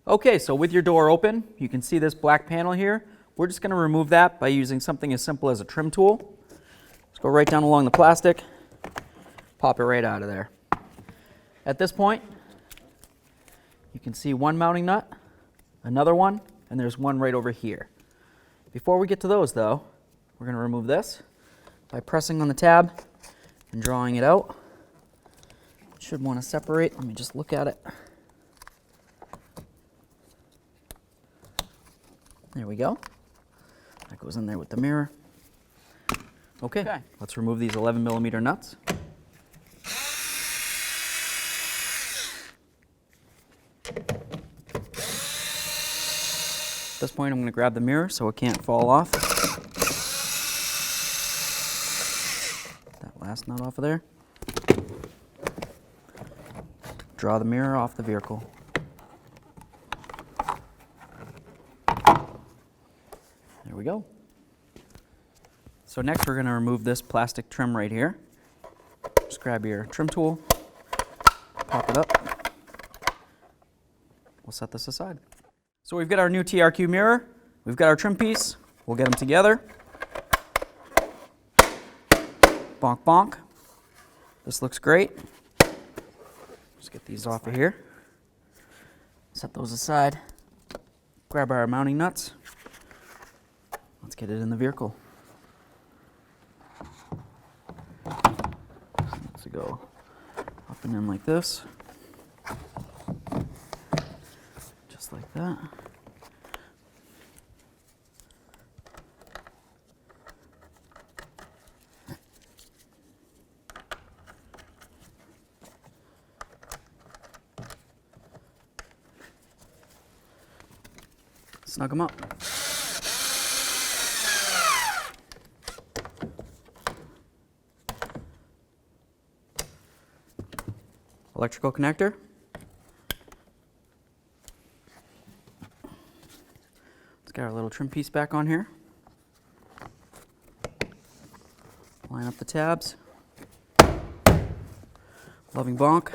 Okay, so with your door open, you can see this black panel here. We're just going to remove that by using something as simple as a trim tool. Let's go right down along the plastic, pop it right out of there. At this point, you can see one mounting nut, another one, and there's one right over here. Before we get to those though, we're going to remove this by pressing on the tab and drawing it out. It should want to separate. Let me just look at it. There we go. That goes in there with the mirror. Okay, let's remove these 11mm nuts. At this point, I'm going to grab the mirror so it can't fall off. That last nut off of there. Draw the mirror off the vehicle. There we go. So next we're going to remove this plastic trim right here. Just grab your trim tool, pop it up. We'll set this aside. So we've got our new TRQ mirror, we've got our trim piece, we'll get them together. Bonk bonk. This looks great. Just get these off of here. Set those aside. Grab our mounting nuts. Let's get it in the vehicle. Let's go up and in like this. Just like that. Snug them up. Electrical connector. Let's get our little trim piece back on here. Line up the tabs. Loving bonk.